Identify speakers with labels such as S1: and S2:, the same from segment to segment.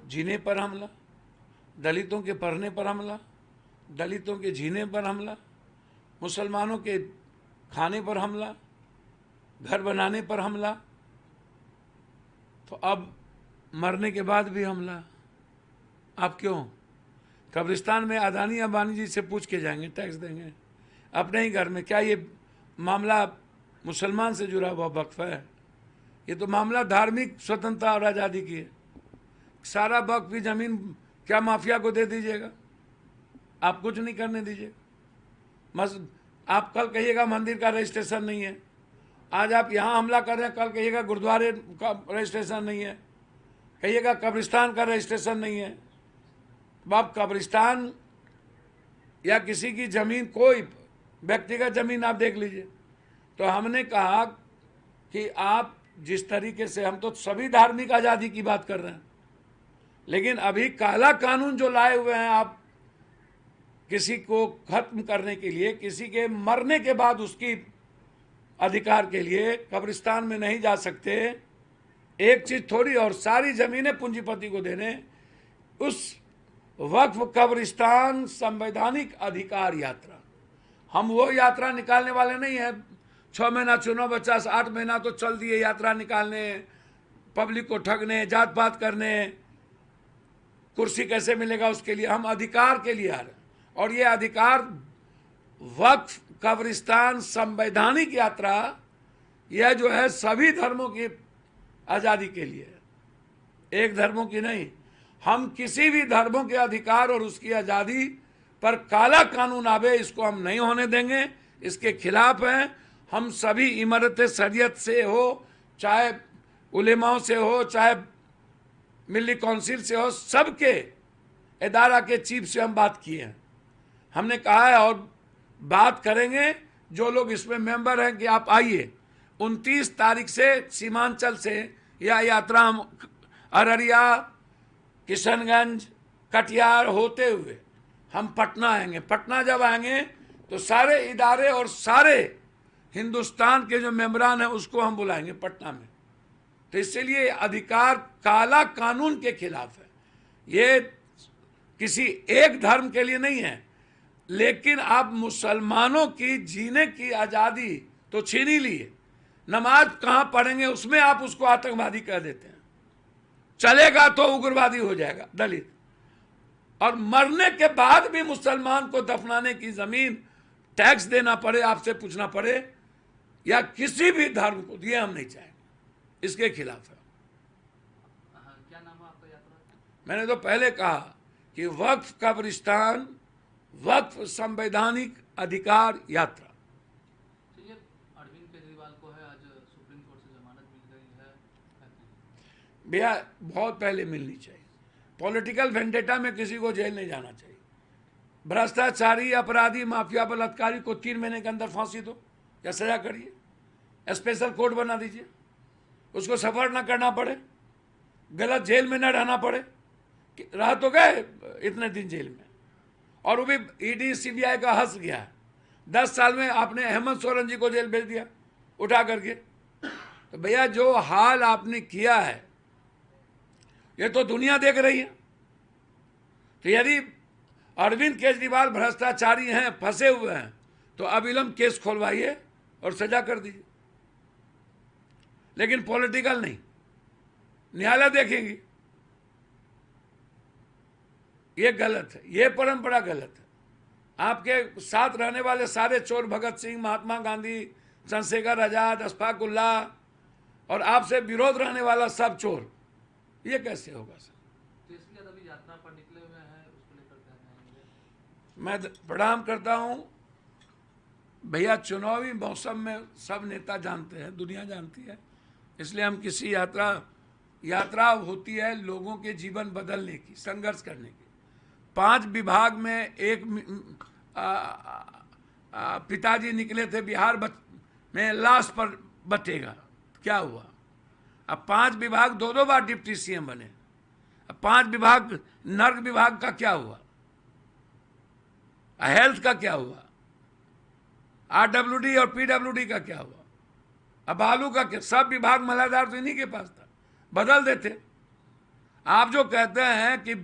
S1: जीने पर हमला, दलितों के पढ़ने पर हमला, दलितों के जीने पर हमला, मुसलमानों के खाने पर हमला, घर बनाने पर हमला, तो अब मरने के बाद भी हमला। आप क्यों? कब्रिस्तान में अदानी अंबानी जी से पूछ के जाएंगे, टैक्स देंगे अपने ही घर में। क्या ये मामला मुसलमान से जुड़ा हुआ वक्फ है? ये तो मामला धार्मिक स्वतंत्रता और आज़ादी की है। सारा वक्फ की जमीन क्या माफिया को दे दीजिएगा? आप कुछ नहीं करने दीजिए। आप कल कहिएगा मंदिर का रजिस्ट्रेशन नहीं है, आज आप यहाँ हमला कर रहे हैं, कल कहिएगा गुरुद्वारे का रजिस्ट्रेशन नहीं है, कहिएगा कब्रिस्तान का रजिस्ट्रेशन नहीं है। तो आप कब्रिस्तान या किसी की जमीन, कोई व्यक्तिगत जमीन आप देख लीजिए। तो हमने कहा कि आप जिस तरीके से, हम तो सभी धार्मिक आज़ादी की बात कर रहे हैं, लेकिन अभी काला कानून जो लाए हुए हैं आप, किसी को खत्म करने के लिए, किसी के मरने के बाद उसकी अधिकार के लिए कब्रिस्तान में नहीं जा सकते, एक चीज थोड़ी और सारी जमीनें पूंजीपति को देने। उस वक्फ कब्रिस्तान संवैधानिक अधिकार यात्रा, हम वो यात्रा निकालने वाले नहीं है। 6 महीना चुनाव बचा, 8 महीना तो चल दिए यात्रा निकालने, पब्लिक को ठगने, जात पात करने, कुर्सी कैसे मिलेगा उसके लिए। हम अधिकार के लिए आ रहे हैं, और ये अधिकार वक्फ कब्रिस्तान संवैधानिक यात्रा, यह जो है सभी धर्मों की आज़ादी के लिए है, एक धर्मों की नहीं। हम किसी भी धर्मों के अधिकार और उसकी आज़ादी पर काला कानून आवे, इसको हम नहीं होने देंगे, इसके खिलाफ हैं। हम सभी इमारत शरीयत से हो, चाहे उलेमाओं से हो, चाहे मिली काउंसिल से हो, सबके इदारा के चीफ से हम बात किए हैं। हमने कहा है और बात करेंगे, जो लोग इसमें मेंबर हैं, कि आप आइए 29 तारीख से सीमांचल से यह यात्रा हम अररिया, किशनगंज, कटिहार होते हुए हम पटना आएंगे। पटना जब आएंगे तो सारे इदारे और सारे हिंदुस्तान के जो मेंबरान हैं उसको हम बुलाएंगे पटना में। तो इसलिए अधिकार काला कानून के खिलाफ है, ये किसी एक धर्म के लिए नहीं है। लेकिन आप मुसलमानों की जीने की आज़ादी तो छीन ही लिए, नमाज कहाँ पढ़ेंगे उसमें आप उसको आतंकवादी कह देते हैं, चलेगा तो उग्रवादी हो जाएगा दलित। और मरने के बाद भी मुसलमान को दफनाने की जमीन टैक्स देना पड़े, आपसे पूछना पड़े, या किसी भी धर्म को, ये हम नहीं चाहेंगे, इसके खिलाफ है।
S2: क्या नाम है आपका यात्रा का?
S1: मैंने तो पहले कहा कि वक्फ कब्रिस्तान वक्फ संवैधानिक अधिकार यात्रा।
S2: चलिए, अरविंद केजरीवाल को है आज सुप्रीम कोर्ट से जमानत मिल गई है,
S1: भैया बहुत पहले मिलनी चाहिए। पॉलिटिकल वेंडेटा में किसी को जेल नहीं जाना चाहिए। भ्रष्टाचारी, अपराधी, माफिया, बलात्कारी को 3 महीने के अंदर फांसी दो या सजा करिए, स्पेशल कोर्ट बना दीजिए, उसको सफर ना करना पड़े, गलत जेल में ना रहना पड़े। रह तो गए इतने दिन जेल में, और वो भी ईडी सीबीआई का हंस गया। 10 साल में आपने हेमंत सोरेन जी को जेल भेज दिया उठा करके। तो भैया जो हाल आपने किया है ये तो दुनिया देख रही है। तो यदि अरविंद केजरीवाल भ्रष्टाचारी हैं, फंसे हुए हैं, तो अविलंब केस खोलवाइए और सजा कर दीजिए, लेकिन पॉलिटिकल नहीं, न्यायालय देखेंगी। ये गलत है, ये परंपरा गलत है। आपके साथ रहने वाले सारे चोर, भगत सिंह, महात्मा गांधी, चंद्रशेखर आजाद, अशफाक उल्लाह, और आपसे विरोध रहने वाला सब चोर, ये कैसे होगा सर?
S2: तो इसलिए अभी यात्रा पर निकले हुए हैं, उसको लेकर क्या कहेंगे?
S1: मैं प्रणाम करता हूं भैया। चुनावी मौसम में सब नेता जानते हैं, दुनिया जानती है, इसलिए हम किसी यात्रा होती है लोगों के जीवन बदलने की, संघर्ष करने की। 5 विभाग में एक पिताजी निकले थे बिहार में, लाश पर बटेगा, क्या हुआ? अब 5 विभाग 2-2 बार डिप्टी सीएम बने। अब 5 विभाग, नर्क विभाग का क्या हुआ? हेल्थ का क्या हुआ? आरडब्ल्यूडी और पीडब्ल्यूडी का क्या हुआ? अब आलू का क्या? सब विभाग मलादार तो इन्हीं के पास था, बदल देते। आप जो कहते हैं कि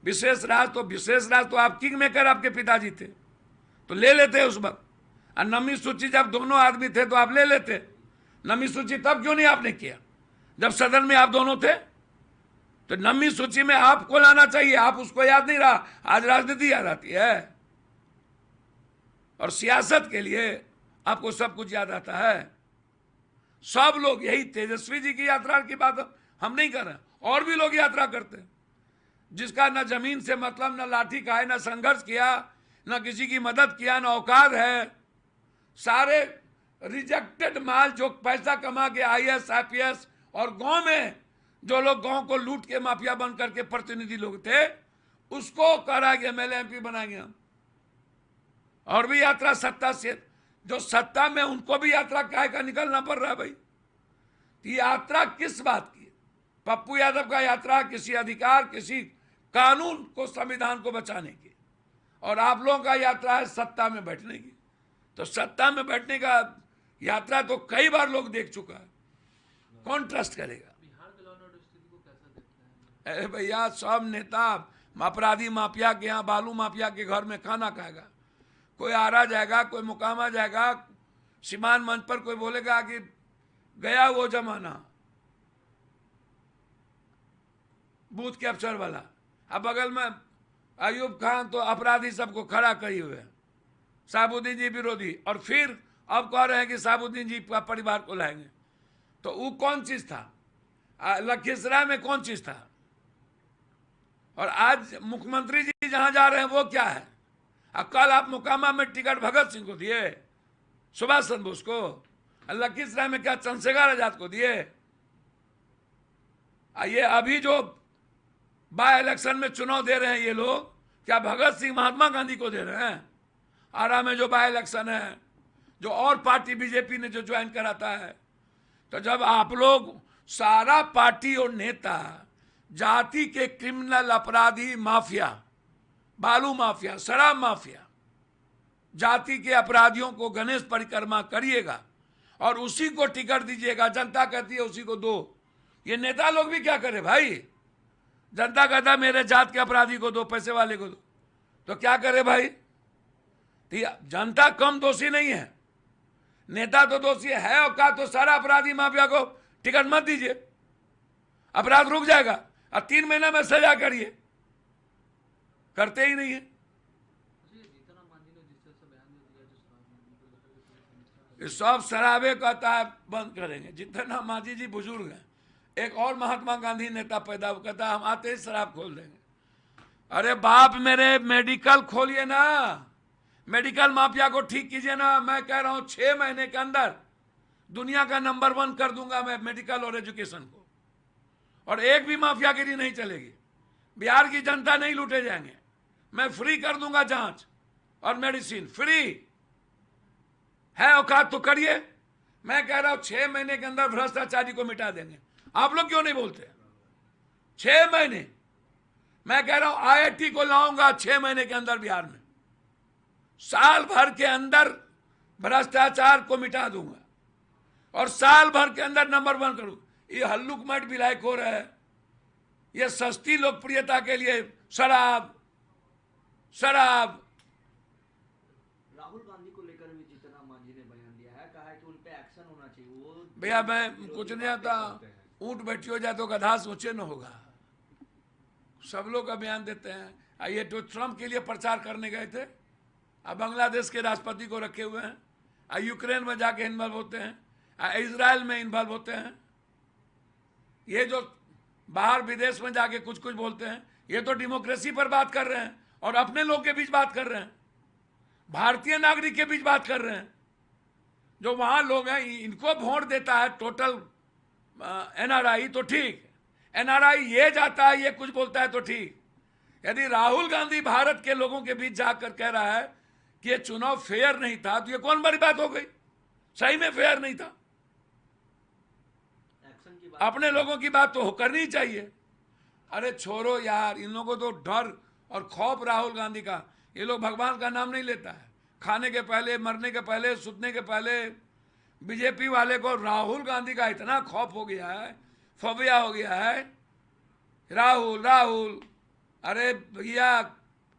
S1: विशेष राज, तो विशेष राज तो आप किंग मेकर आपके पिताजी थे, तो ले लेते उस वक्त। और नमी सूची जब दोनों आदमी थे तो आप ले लेते। नमी सूची तब क्यों नहीं आपने किया जब सदन में आप दोनों थे? तो नमी सूची में आपको लाना चाहिए, आप उसको याद नहीं रहा। आज राजनीति याद आती है और सियासत के लिए आपको सब कुछ याद आता है। सब लोग, यही तेजस्वी जी की यात्रा की बात हम नहीं कर रहे, और भी लोग यात्रा करते हैं जिसका न जमीन से मतलब, न लाठी का है, न संघर्ष किया, न किसी की मदद किया, न औकात है। सारे रिजेक्टेड माल जो पैसा कमा के IAS IPS और गांव में जो लोग गांव को लूट के माफिया बन करके प्रतिनिधि लोग थे, उसको कराएंगे MLA MP बनाएंगे हम। और भी यात्रा सत्ता से, जो सत्ता में उनको भी यात्रा काहे का निकलना पड़ रहा है भाई? यात्रा किस बात की? पप्पू यादव का यात्रा किसी अधिकार, किसी कानून को, संविधान को बचाने की, और आप लोगों का यात्रा है सत्ता में बैठने की। तो सत्ता में बैठने का यात्रा तो कई बार लोग देख चुका है, कौन ट्रस्ट करेगा?
S2: बिहार के लॉ एंड ऑर्डर स्थिति को कैसा देखते हैं?
S1: अरे भैया, सब नेता अपराधी माफिया के यहाँ, बालू माफिया के घर में खाना खाएगा। कोई आरा जाएगा, कोई मुकामा जाएगा, सीमान मंच पर कोई बोलेगा कि गया वो जमाना, बूथ कैप्चर वाला। अब बगल में अयूब खान तो अपराधी सबको खड़ा किए हुए, साबुद्दीन जी विरोधी, और फिर अब कह रहे हैं कि साबुद्दीन जी का परिवार को लाएंगे। तो वो कौन चीज था? लखीसराय में कौन चीज था? और आज मुख्यमंत्री जी जहां जा रहे हैं वो क्या है? कल आप मुकामा में टिकट भगत सिंह को दिए, सुभाष चंद्र बोस को, लखीसराय में क्या चंद्रशेखर आजाद को दिए? ये अभी जो बाय इलेक्शन में चुनाव दे रहे हैं ये लोग, क्या भगत सिंह महात्मा गांधी को दे रहे हैं? आरा में जो बाय इलेक्शन है, जो और पार्टी बीजेपी ने जो ज्वाइन कराता है, तो जब आप लोग सारा पार्टी और नेता जाति के क्रिमिनल अपराधी माफिया, बालू माफिया, शराब माफिया, जाति के अपराधियों को गणेश परिक्रमा करिएगा और उसी को टिकट दीजिएगा। जनता कहती है उसी को दो। ये नेता लोग भी क्या करे भाई? जनता कहता है मेरे जात के अपराधी को दो, पैसे वाले को दो, तो क्या करे भाई? जनता कम दोषी नहीं है, नेता तो दोषी है। और का तो सारा अपराधी माफिया को टिकट मत दीजिए, अपराध रुक जाएगा, और 3 महीने में सजा करिए, करते ही नहीं है। सब शराबे कहता है बंद करेंगे। जितना मांझी जी बुजुर्ग हैं, एक और महात्मा गांधी नेता पैदा हुआ, कहता हम आते ही शराब खोल देंगे। अरे बाप मेरे, मेडिकल खोलिए ना, मेडिकल माफिया को ठीक कीजिए ना। मैं कह रहा हूं 6 महीने के अंदर दुनिया का नंबर 1 कर दूंगा मैं मेडिकल और एजुकेशन को, और एक भी माफियागिरी नहीं चलेगी। बिहार की जनता नहीं लूटे जाएंगे। मैं फ्री कर दूंगा जांच और मेडिसिन, फ्री है। औकात तो करिए। मैं कह रहा हूं 6 महीने के अंदर भ्रष्टाचारी को मिटा देंगे। आप लोग क्यों नहीं बोलते? 6 महीने। मैं कह रहा हूं IIT को लाऊंगा 6 महीने के अंदर बिहार में। साल भर के अंदर भ्रष्टाचार को मिटा दूंगा और साल भर के अंदर नंबर 1 करूंगा। ये हल्लुक मट विलायक हो रहा है, ये सस्ती लोकप्रियता के लिए शराब शराब।
S3: राहुल गांधी को लेकर भी जितना मांझी ने बयान दिया है, कहा है कि उन पे एक्शन होना चाहिए। वो
S1: भैया मैं कुछ नहीं आता, ऊंट बैठी हो जाए तो गधा सोचे न होगा। सब लोग का बयान देते हैं। ये तो ट्रम्प के लिए प्रचार करने गए थे, अब बांग्लादेश के राष्ट्रपति को रखे हुए हैं, यूक्रेन में जाके इन्वॉल्व होते हैं, इजराइल में इन्वॉल्व होते हैं। ये जो बाहर विदेश में जाके कुछ कुछ बोलते हैं, ये तो डेमोक्रेसी पर बात कर रहे हैं और अपने लोग के बीच बात कर रहे हैं, भारतीय नागरिक के बीच बात कर रहे हैं। जो वहां लोग हैं इनको वोट देता है टोटल NRI तो ठीक, NRI ये जाता है, ये कुछ बोलता है तो ठीक। यदि राहुल गांधी भारत के लोगों के बीच जाकर कह रहा है कि ये चुनाव फेयर नहीं था, तो ये कौन बड़ी बात हो गई? सही में फेयर नहीं था। अपने लोगों की बात तो करनी चाहिए। अरे छोड़ो यार, इन लोगों को तो डर और खौफ राहुल गांधी का। ये लोग भगवान का नाम नहीं लेता है। खाने के पहले, मरने के पहले, सुतने के पहले बीजेपी वाले को राहुल गांधी का इतना खौफ हो गया है, फोबिया हो गया है राहुल राहुल, अरे भैया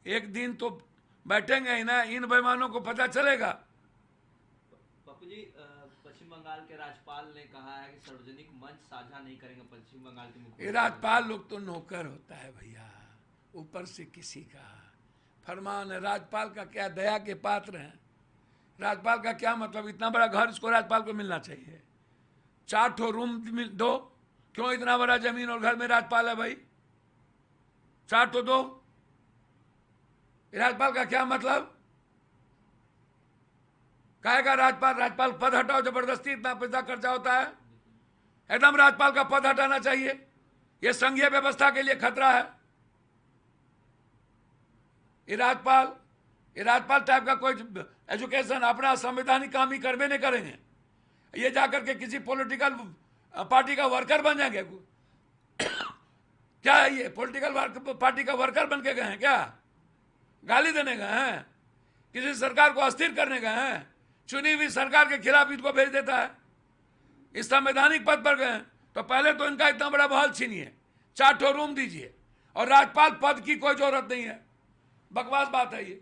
S1: एक दिन तो बैठेंगे ही ना, इन बेईमानों को पता चलेगा।
S3: पप्पू जी, पश्चिम बंगाल के राज्यपाल ने कहा है कि सार्वजनिक मंच साझा नहीं करेंगे पश्चिम बंगाल के
S1: ये
S3: मुख्यमंत्री।
S1: राज्यपाल लोग तो नौकर होता है भैया, ऊपर से किसी का फरमान है। राज्यपाल का क्या दया के पात्र हैं? राज्यपाल का क्या मतलब? इतना बड़ा घर इसको राज्यपाल को मिलना चाहिए। 4 ठो रूम दो, क्यों इतना बड़ा जमीन और घर में राज्यपाल है भाई? 4 तो दो। राज्यपाल का क्या मतलब? कहेगा राज्यपाल पद हटाओ जबरदस्ती, इतना पैसा खर्चा होता है। एकदम राज्यपाल का पद हटाना चाहिए, यह संघीय व्यवस्था के लिए खतरा है। ये राज्यपाल टाइप का कोई एजुकेशन अपना संवैधानिक काम ही करवे नहीं करेंगे। ये जाकर के किसी पॉलिटिकल पार्टी का वर्कर बन जाएंगे। क्या है ये? पॉलिटिकल पार्टी का वर्कर बन के गए हैं क्या? गाली देने गए हैं? किसी सरकार को अस्थिर करने गए हैं? चुनी हुई सरकार के खिलाफ इनको भेज देता है। इस संवैधानिक पद पर गए तो पहले तो इनका इतना बड़ा बहाल छीनिए, 4 ठो रूम दीजिए, और राज्यपाल पद की कोई जरूरत नहीं है। बकवास बात है ये।